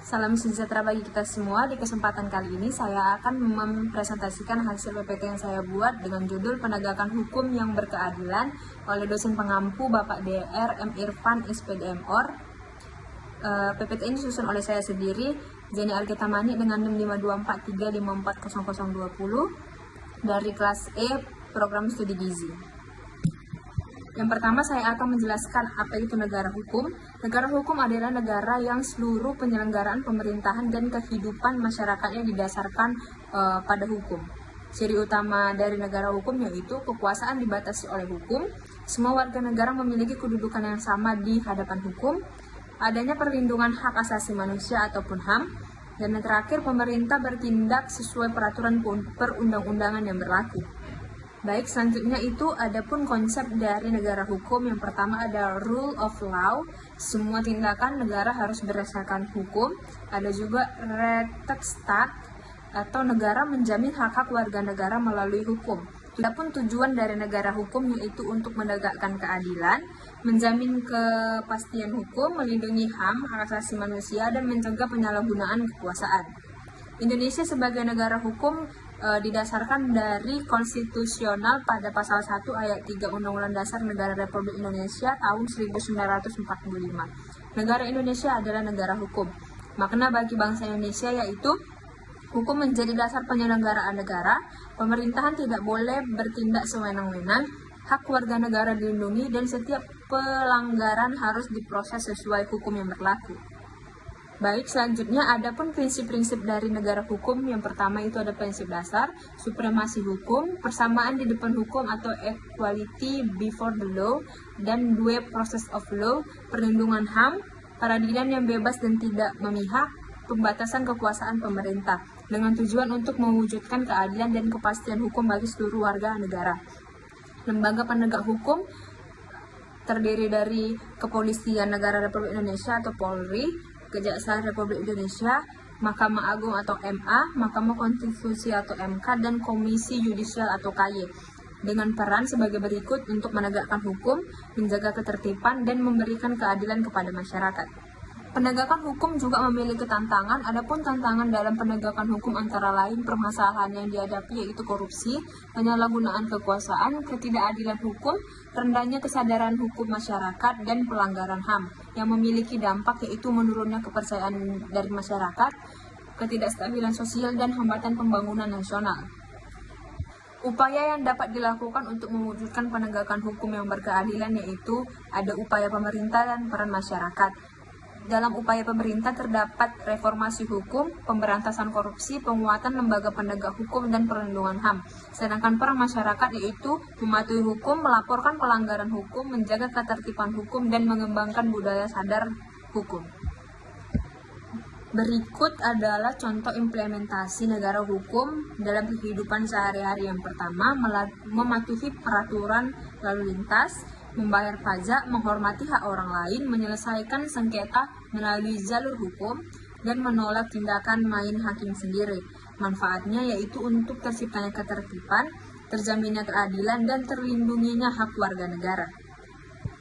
Salam sejahtera bagi kita semua. Di kesempatan kali ini saya akan mempresentasikan hasil PPT yang saya buat dengan judul Penegakan Hukum yang Berkeadilan oleh dosen pengampu Bapak Dr. M. Irfan, SPD MOr. PPT ini disusun oleh saya sendiri, Zeni Alketamani dengan NIM 524354020 dari kelas E Program Studi Gizi. Yang pertama, saya akan menjelaskan apa itu negara hukum. Negara hukum adalah negara yang seluruh penyelenggaraan pemerintahan dan kehidupan masyarakatnya didasarkan pada hukum. Ciri utama dari negara hukum yaitu kekuasaan dibatasi oleh hukum, semua warga negara memiliki kedudukan yang sama di hadapan hukum, adanya perlindungan hak asasi manusia ataupun HAM, dan yang terakhir, pemerintah bertindak sesuai peraturan perundang-undangan yang berlaku. Baik, selanjutnya itu adapun konsep dari negara hukum. Yang pertama ada rule of law, semua tindakan negara harus berdasarkan hukum. Ada juga Rechtsstaat atau negara menjamin hak-hak warga negara melalui hukum. Adapun tujuan dari negara hukum yaitu untuk menegakkan keadilan, menjamin kepastian hukum, melindungi HAM, hak asasi manusia, dan mencegah penyalahgunaan kekuasaan. Indonesia sebagai negara hukum didasarkan dari konstitusional pada pasal 1 ayat 3 Undang-Undang Dasar Negara Republik Indonesia tahun 1945. Negara Indonesia adalah negara hukum. Makna bagi bangsa Indonesia yaitu hukum menjadi dasar penyelenggaraan negara, pemerintahan tidak boleh bertindak sewenang-wenang, hak warga negara dilindungi, dan setiap pelanggaran harus diproses sesuai hukum yang berlaku. Baik, selanjutnya adapun prinsip-prinsip dari negara hukum. Yang pertama itu ada prinsip dasar, supremasi hukum, persamaan di depan hukum atau equality before the law, dan due process of law, perlindungan HAM, peradilan yang bebas dan tidak memihak, pembatasan kekuasaan pemerintah, dengan tujuan untuk mewujudkan keadilan dan kepastian hukum bagi seluruh warga negara. Lembaga penegak hukum terdiri dari Kepolisian Negara Republik Indonesia atau Polri, Kejaksaan Republik Indonesia, Mahkamah Agung atau MA, Mahkamah Konstitusi atau MK, dan Komisi Yudisial atau KY, dengan peran sebagai berikut untuk menegakkan hukum, menjaga ketertiban, dan memberikan keadilan kepada masyarakat. Penegakan hukum juga memiliki tantangan. Adapun tantangan dalam penegakan hukum antara lain permasalahan yang dihadapi yaitu korupsi, penyalahgunaan kekuasaan, ketidakadilan hukum, rendahnya kesadaran hukum masyarakat, dan pelanggaran HAM yang memiliki dampak yaitu menurunnya kepercayaan dari masyarakat, ketidakstabilan sosial, dan hambatan pembangunan nasional. Upaya yang dapat dilakukan untuk mewujudkan penegakan hukum yang berkeadilan yaitu ada upaya pemerintah dan peran masyarakat. Dalam upaya pemerintah terdapat reformasi hukum, pemberantasan korupsi, penguatan lembaga penegak hukum, dan perlindungan HAM. Sedangkan peran masyarakat yaitu mematuhi hukum, melaporkan pelanggaran hukum, menjaga ketertiban hukum, dan mengembangkan budaya sadar hukum. Berikut adalah contoh implementasi negara hukum dalam kehidupan sehari-hari. Yang pertama, mematuhi peraturan lalu lintas, membayar pajak, menghormati hak orang lain, menyelesaikan sengketa melalui jalur hukum, dan menolak tindakan main hakim sendiri. Manfaatnya yaitu untuk terciptanya ketertiban, terjaminnya keadilan, dan terlindunginya hak warga negara.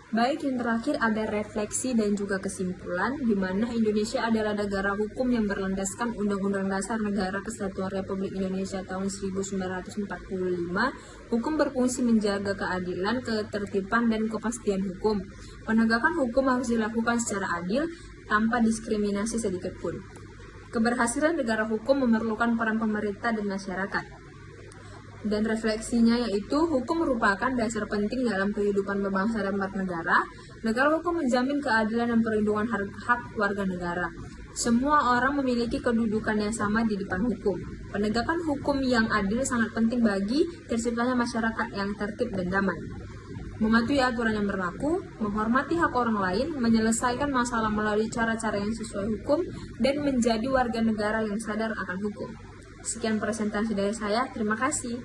Baik, yang terakhir ada refleksi dan juga kesimpulan, di mana Indonesia adalah negara hukum yang berlandaskan Undang-Undang Dasar Negara Kesatuan Republik Indonesia tahun 1945. Hukum berfungsi menjaga keadilan, ketertiban, dan kepastian hukum. Penegakan hukum harus dilakukan secara adil, tanpa diskriminasi sedikit pun. Keberhasilan negara hukum memerlukan peran pemerintah dan masyarakat. Dan refleksinya yaitu hukum merupakan dasar penting dalam kehidupan berbangsa dan bernegara. Negara hukum menjamin keadilan dan perlindungan hak warga negara. Semua orang memiliki kedudukan yang sama di depan hukum. Penegakan hukum yang adil sangat penting bagi terciptanya masyarakat yang tertib dan damai. Mematuhi aturan yang berlaku, menghormati hak orang lain, menyelesaikan masalah melalui cara-cara yang sesuai hukum, dan menjadi warga negara yang sadar akan hukum. Sekian presentasi dari saya, terima kasih.